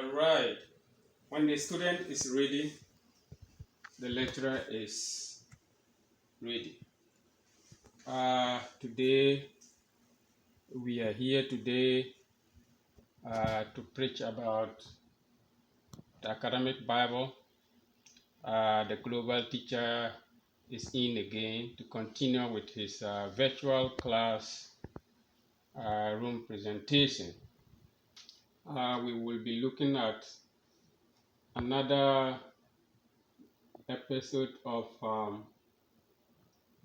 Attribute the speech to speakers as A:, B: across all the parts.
A: All right. When the student is ready, the lecturer is ready. Today, we are here today to preach about the academic Bible. The global teacher is in again to continue with his virtual class room presentation. We will be looking at another episode of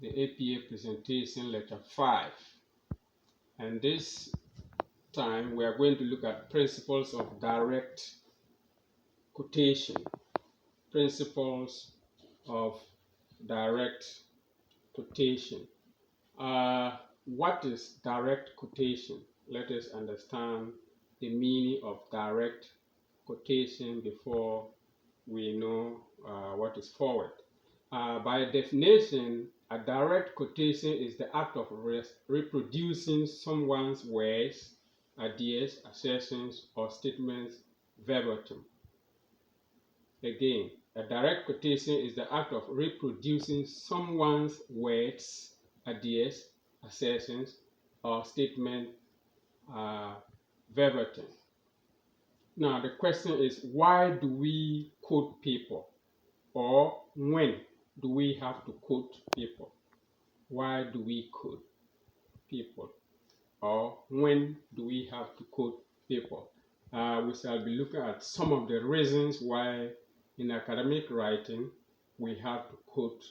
A: the APA presentation, lecture 5. And this time we are going to look at principles of direct quotation. Principles of direct quotation. What is direct quotation? Let us understand the meaning of direct quotation before we know what is forward. By definition, a direct quotation is the act of reproducing someone's words, ideas, assertions, or statements verbatim. Again, a direct quotation is the act of reproducing someone's words, ideas, assertions, or statements verbatim. Now, the question is, why do we quote people? Or when do we have to quote people? Why do we quote people? Or when do we have to quote people? We shall be looking at some of the reasons why in academic writing we have to quote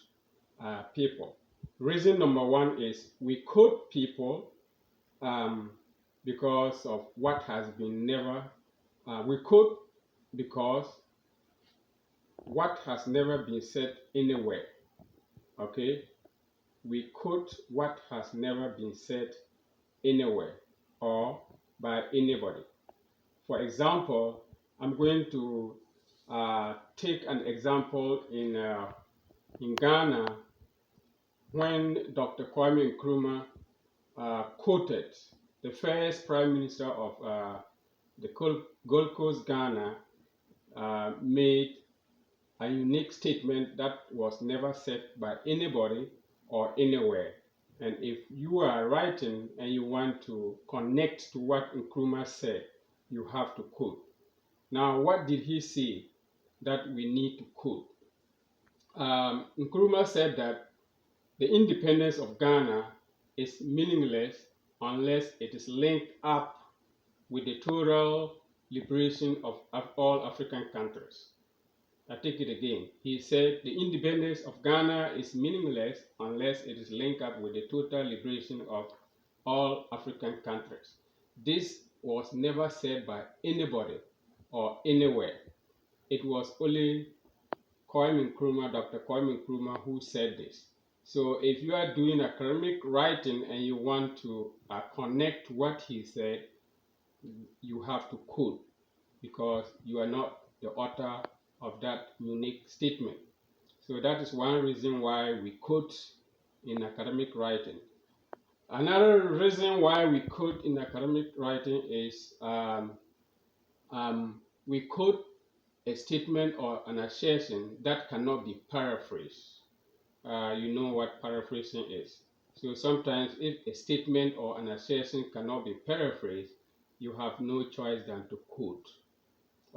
A: people. Reason number one is we quote people because of what has been never. We quote because what has never been said anywhere. Okay? We quote what has never been said anywhere or by anybody. For example, I'm going to take an example in Ghana when Dr. Kwame Nkrumah quoted the first Prime Minister of the Gold Coast, Ghana, made a unique statement that was never said by anybody or anywhere. And if you are writing and you want to connect to what Nkrumah said, you have to quote. Now, what did he say that we need to quote? Nkrumah said that the independence of Ghana is meaningless unless it is linked up with the total liberation of all African countries. I take it again. He said the independence of Ghana is meaningless unless it is linked up with the total liberation of all African countries. This was never said by anybody or anywhere. It was only Kwame Nkrumah, Dr. Kwame Nkrumah, who said this. So if you are doing academic writing and you want to connect what he said, you have to quote because you are not the author of that unique statement. So that is one reason why we quote in academic writing. Another reason why we quote in academic writing is we quote a statement or an assertion that cannot be paraphrased. You know what paraphrasing is. So sometimes if a statement or an assertion cannot be paraphrased, you have no choice than to quote.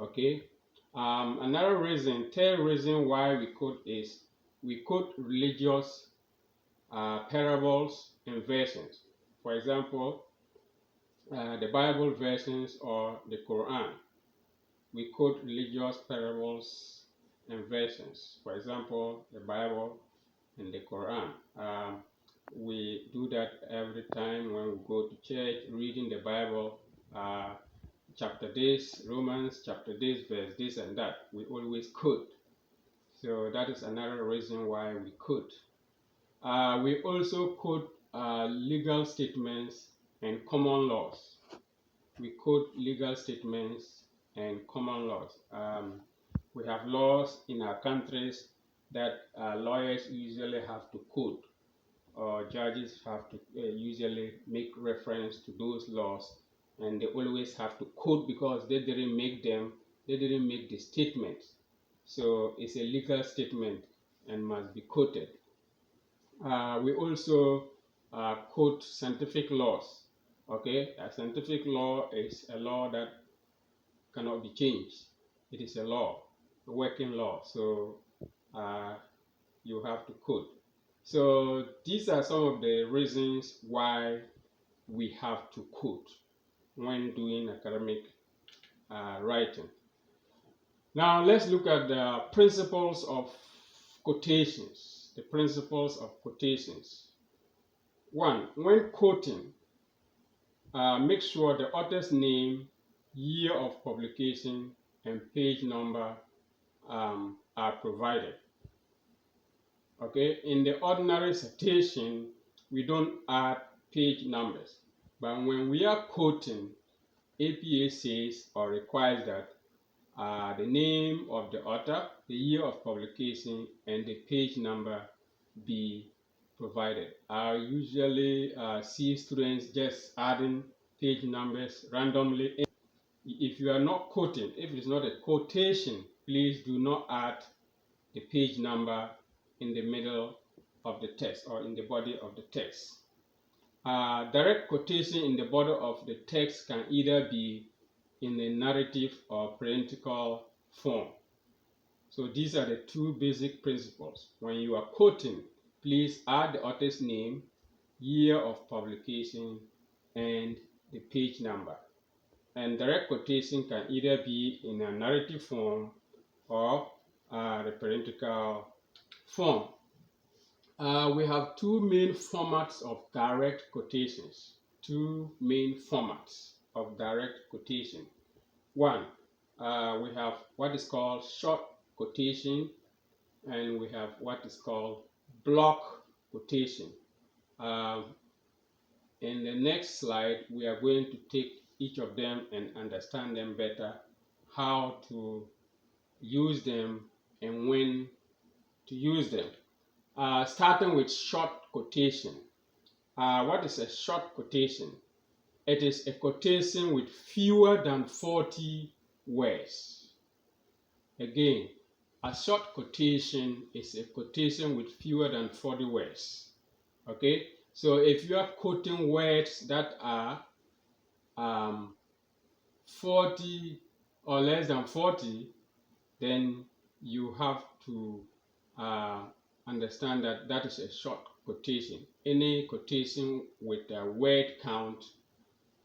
A: Okay? Another reason, third reason why we quote is we quote religious parables and versions. For example, the Bible versions or the Quran. We quote religious parables and versions. For example, the Bible and the Quran. We do that every time when we go to church, reading the Bible, chapter this, Romans, chapter this, verse this and that. We always quote. So that is another reason why we quote. We also quote legal statements and common laws. We quote legal statements and common laws. We have laws in our countries that lawyers usually have to quote, or judges have to usually make reference to those laws, and they always have to quote because they didn't make them, they didn't make the statement. So it's a legal statement and must be quoted. We also quote scientific laws. Okay, a scientific law is a law that cannot be changed. It is a law, a working law. So you have to quote. So these are some of the reasons why we have to quote when doing academic writing. Now let's look at the principles of quotations. The principles of quotations. One, when quoting, make sure the author's name, year of publication, and page number are provided. Okay, in the ordinary citation, we don't add page numbers, but when we are quoting, APA says or requires that the name of the author, the year of publication, and the page number be provided. I usually see students just adding page numbers randomly. If you are not quoting, if it's not a quotation, please do not add the page number in the middle of the text or in the body of the text. Direct quotation in the body of the text can either be in a narrative or parenthetical form. So these are the two basic principles. When you are quoting, please add the author's name, year of publication, and the page number. And direct quotation can either be in a narrative form or the parenthetical form. We have two main formats of direct quotations. Two main formats of direct quotation. One, we have what is called short quotation, and we have what is called block quotation. In the next slide, we are going to take each of them and understand them better, how to use them and when to use them. Starting with short quotation. What is a short quotation? It is a quotation with fewer than 40 words. Again, a short quotation is a quotation with fewer than 40 words. Okay, so if you are quoting words that are 40 or less than 40, then you have to understand that that is a short quotation. Any quotation with a word count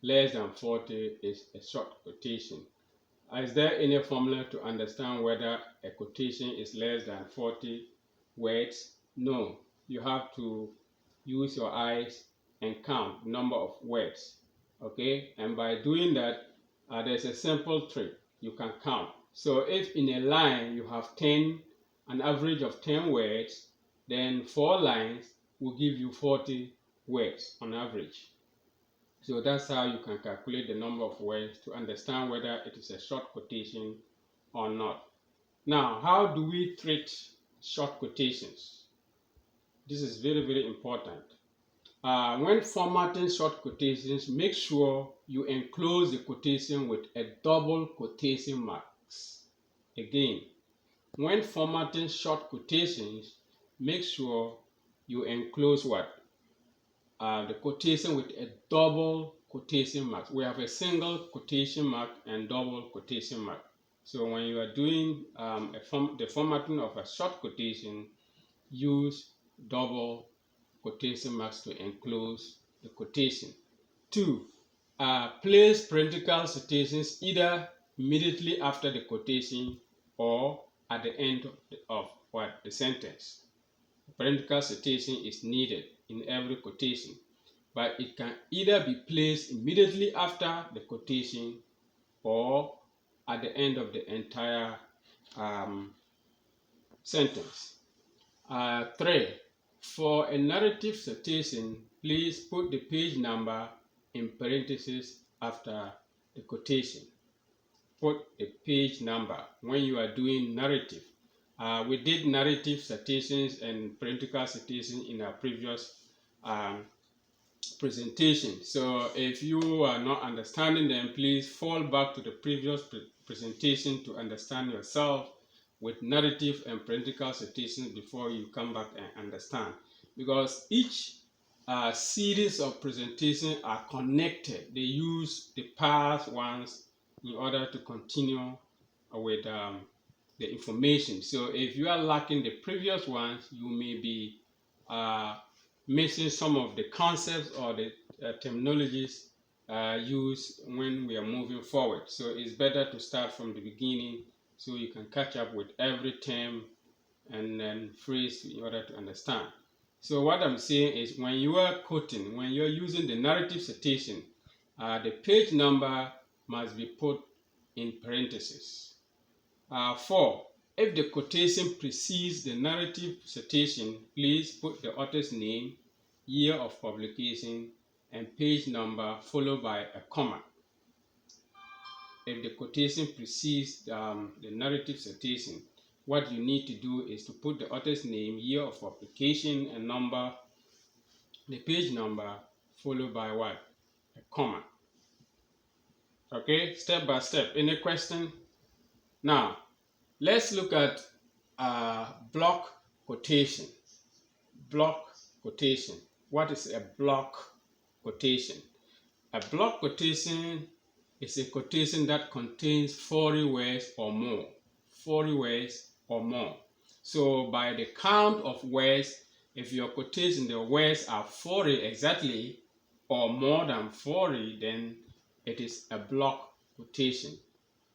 A: less than 40 is a short quotation. Is there any formula to understand whether a quotation is less than 40 words? No. You have to use your eyes and count number of words. Okay, and by doing that, there's a simple trick. You can count. So if in a line you have 10, an average of 10 words, then 4 lines will give you 40 words on average. So that's how you can calculate the number of words to understand whether it is a short quotation or not. Now, how do we treat short quotations? This is very, very important. When formatting short quotations, make sure you enclose the quotation with a double quotation marks. Again, when formatting short quotations, make sure you enclose what? The quotation with a double quotation mark. We have a single quotation mark and double quotation mark. So when you are doing the formatting of a short quotation, use double quotation marks to enclose the quotation. 2. Place parenthetical citations either immediately after the quotation or at the end of the sentence. Parenthetical citation is needed in every quotation, but it can either be placed immediately after the quotation or at the end of the entire sentence. 3. For a narrative citation, please put the page number in parentheses after the quotation. Put the page number when you are doing narrative. We did narrative citations and parenthetical citations in our previous presentation. So if you are not understanding them, please fall back to the previous presentation to understand yourself with narrative and parenthetical citations before you come back and understand, because each series of presentations are connected. They use the past ones in order to continue with the information. So if you are lacking the previous ones, you may be missing some of the concepts or the terminologies used when we are moving forward. So it's better to start from the beginning so you can catch up with every term and then phrase in order to understand. So what I'm saying is, when you are quoting, when you're using the narrative citation, the page number must be put in parentheses. 4. If the quotation precedes the narrative citation, please put the author's name, year of publication, and page number followed by a comma. If the quotation precedes the narrative citation, what you need to do is to put the author's name, year of publication, and number, the page number, followed by what? A comma. Okay, step by step. Any question? Now, let's look at block quotation. Block quotation. What is a block quotation? A block quotation is a quotation that contains 40 words or more. 40 words or more. So by the count of words, if your quotation, the words are 40 exactly or more than 40, then it is a block quotation.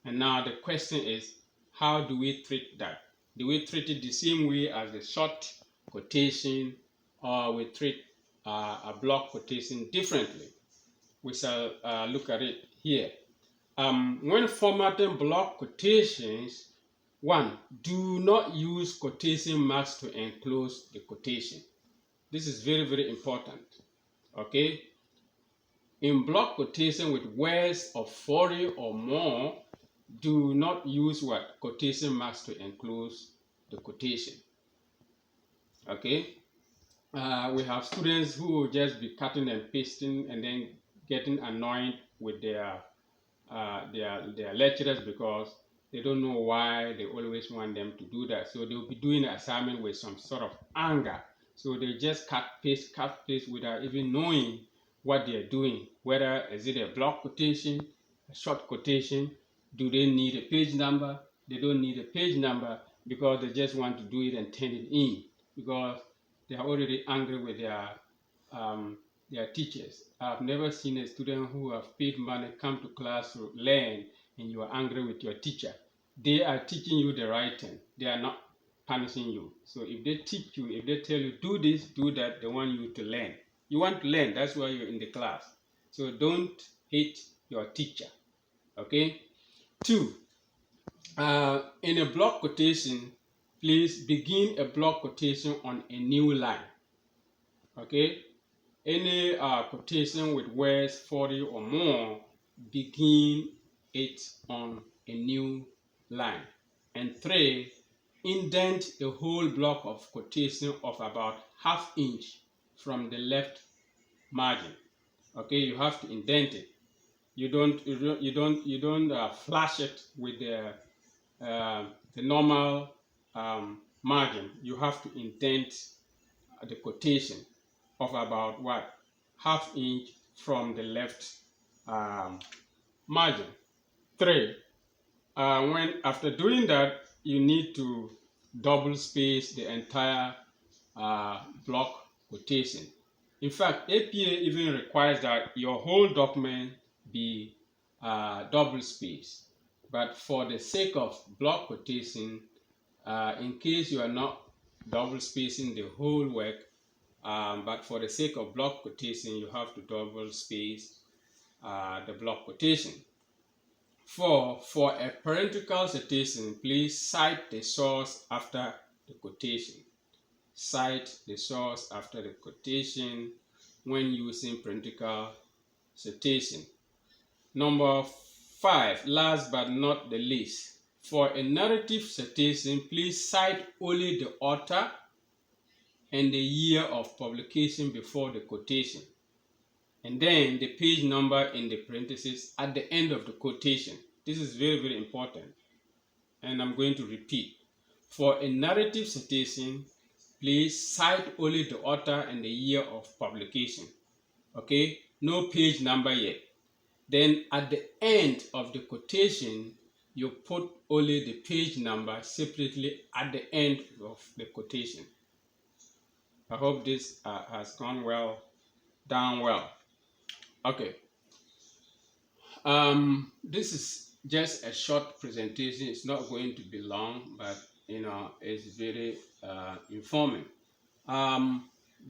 A: And now the question is, how do we treat that? Do we treat it the same way as the short quotation, or we treat a block quotation differently? We shall look at it here. When formatting block quotations, 1. Do not use quotation marks to enclose the quotation. This is very, very important. Okay? In block quotation with words of 40 or more, do not use what? Quotation marks to enclose the quotation. Okay? We have students who will just be cutting and pasting and then getting annoyed with their lecturers because they don't know why they always want them to do that. So they'll be doing the assignment with some sort of anger. So they just cut paste without even knowing what they are doing. Whether is it a block quotation, a short quotation, do they need a page number? They don't need a page number because they just want to do it and turn it in because they are already angry with their teachers. I've never seen a student who have paid money come to class to learn and you are angry with your teacher. They are teaching you the right thing. They are not punishing you. So if they teach you, if they tell you do this, do that, they want you to learn. You want to learn, that's why you're in the class. So don't hate your teacher. Okay? 2. In a block quotation, please begin a block quotation on a new line. Okay? Any quotation with words 40 or more, begin it on a new line. And 3, indent the whole block of quotation of about ½ inch from the left margin. Okay, you have to indent it. You don't flash it with the normal margin. You have to indent the quotation of about what? ½ inch from the left margin. 3. When after doing that, you need to double space the entire block quotation. In fact, APA even requires that your whole document be double spaced. But for the sake of block quotation, in case you are not double spacing the whole work, but for the sake of block quotation, you have to double space the block quotation. 4. For a parenthetical citation, please cite the source after the quotation. Cite the source after the quotation when using parenthetical citation. Number 5, last but not the least, for a narrative citation, please cite only the author and the year of publication before the quotation. and then the page number in the parentheses at the end of the quotation. This is very, very important, and I'm going to repeat. For a narrative citation, please cite only the author and the year of publication. Okay, no page number yet. Then at the end of the quotation, you put only the page number separately at the end of the quotation. I hope this has gone well, down well. Okay. This is just a short presentation. It's not going to be long, but it's very informing.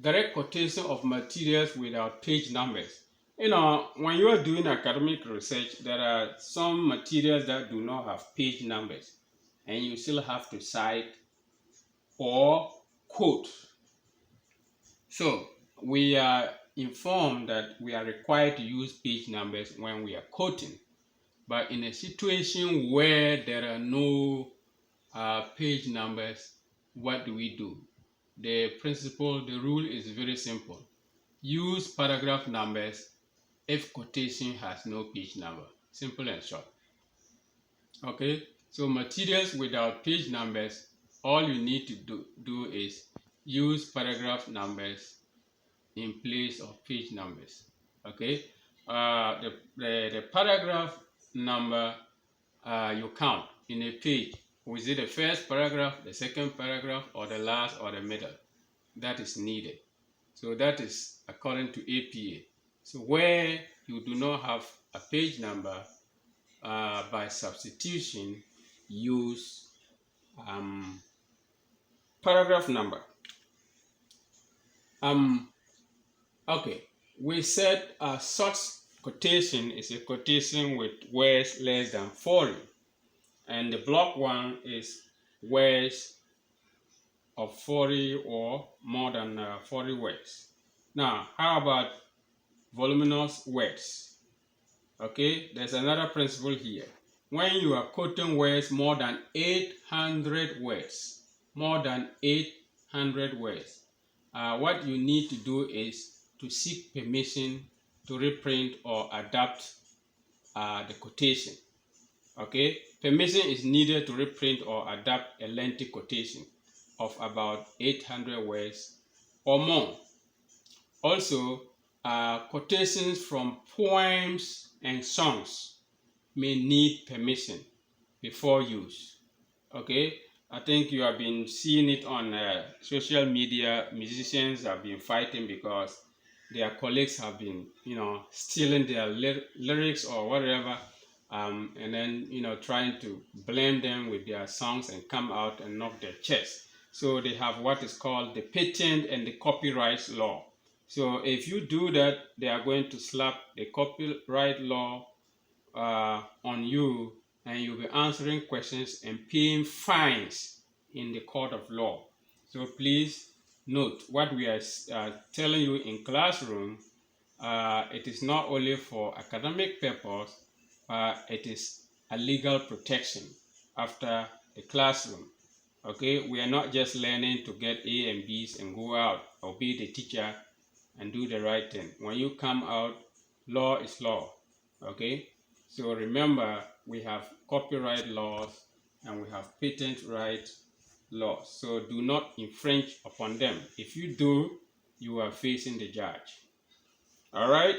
A: Direct quotation of materials without page numbers. When you are doing academic research, there are some materials that do not have page numbers, and you still have to cite or quote. So we are informed that we are required to use page numbers when we are quoting. But in a situation where there are no page numbers, what do we do? The rule is very simple. Use paragraph numbers if quotation has no page number. Simple and short. Okay, so materials without page numbers, all you need to do is use paragraph numbers in place of page numbers. Okay, the paragraph number you count in a page. Was it the first paragraph, the second paragraph, or the last, or the middle? That is needed. So that is according to APA. So where you do not have a page number, by substitution, use paragraph number. Okay, we said such quotation is a quotation with words less than 40, and the block one is words of 40 or more than 40 words. Now, how about voluminous words? Okay, there's another principle here. When you are quoting words more than 800 words, what you need to do is to seek permission to reprint or adapt the quotation. Okay, permission is needed to reprint or adapt a lengthy quotation of about 800 words or more. Also, quotations from poems and songs may need permission before use. Okay, I think you have been seeing it on social media. Musicians have been fighting because their colleagues have been, stealing their lyrics or whatever, and then, trying to blame them with their songs and come out and knock their chest. So they have what is called the patent and the copyright law. So if you do that, they are going to slap the copyright law on you, and you'll be answering questions and paying fines in the court of law. So please note what we are telling you in classroom. It is not only for academic purpose, it is a legal protection after the classroom. Okay, we are not just learning to get A and B's and go out, obey the teacher and do the right thing. When you come out, law is law. Okay, so remember, we have copyright laws and we have patent right laws. So do not infringe upon them. If you do, you are facing the judge. All right.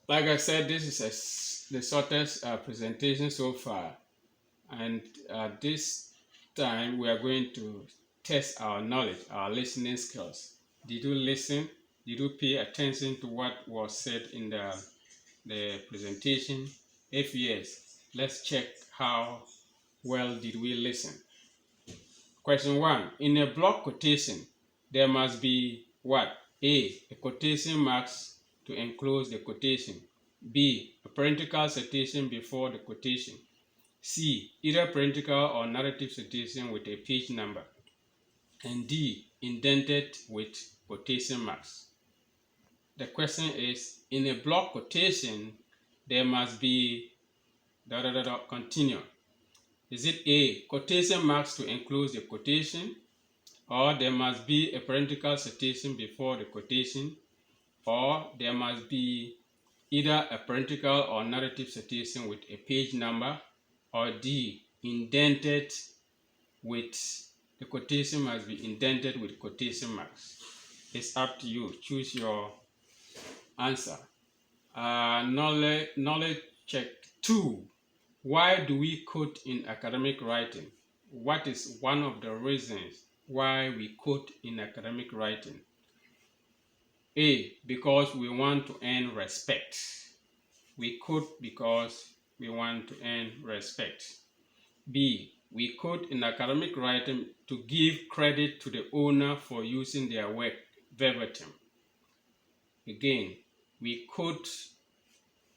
A: Like I said, this is the shortest presentation so far, and this time we are going to test our knowledge, our listening skills. Did you listen? Did you pay attention to what was said in the presentation? If yes, let's check how well did we listen. Question 1. In a block quotation, there must be what? A quotation marks to enclose the quotation. B, a parenthetical citation before the quotation. C, either parenthetical or narrative citation with a page number. And D, indented with quotation marks. The question is, in a block quotation, there must be ... continue. Is it A, quotation marks to enclose the quotation, or there must be a parenthetical citation before the quotation, or there must be either a parenthetical or narrative citation with a page number, or D, indented with, the quotation must be indented with quotation marks. It's up to you. Choose your answer. Knowledge check 2. Why do we quote in academic writing? What is one of the reasons why we quote in academic writing? A, because we want to earn respect. We quote because we want to earn respect. B, we quote in academic writing to give credit to the owner for using their work verbatim. Again, we quote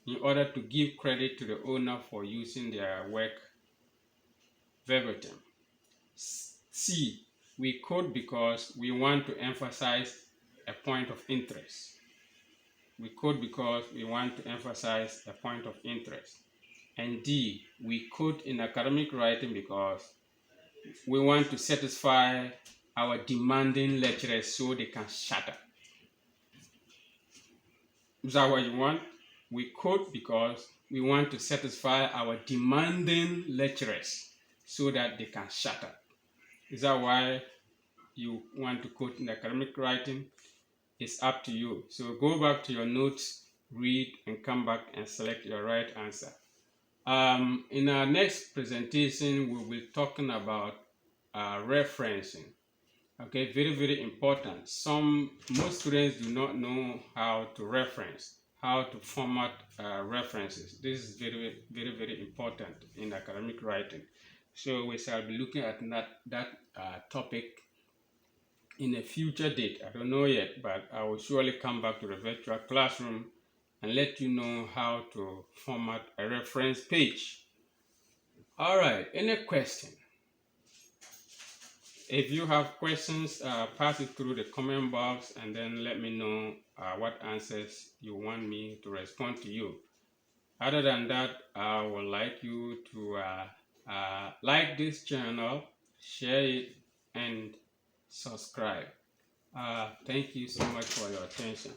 A: in order to give credit to the owner for using their work verbatim. C, we quote because we want to emphasize a point of interest. We quote because we want to emphasize a point of interest. And D, we quote in academic writing because we want to satisfy our demanding lecturers so they can shut up. Is that what you want? We quote because we want to satisfy our demanding lecturers so that they can shut up. Is that why you want to quote in academic writing? It's up to you. So go back to your notes, read, and come back and select your right answer. In our next presentation, we'll be talking about referencing. Okay, very, very important. Most students do not know how to reference, how to format references. This is very, very, very important in academic writing. So we shall be looking at that topic in a future date. I don't know yet, but I will surely come back to the virtual classroom and let you know how to format a reference page. All right, any question? If you have questions, pass it through the comment box and then let me know what answers you want me to respond to you. Other than that, I would like you to like this channel, share it, and subscribe. Thank you so much for your attention.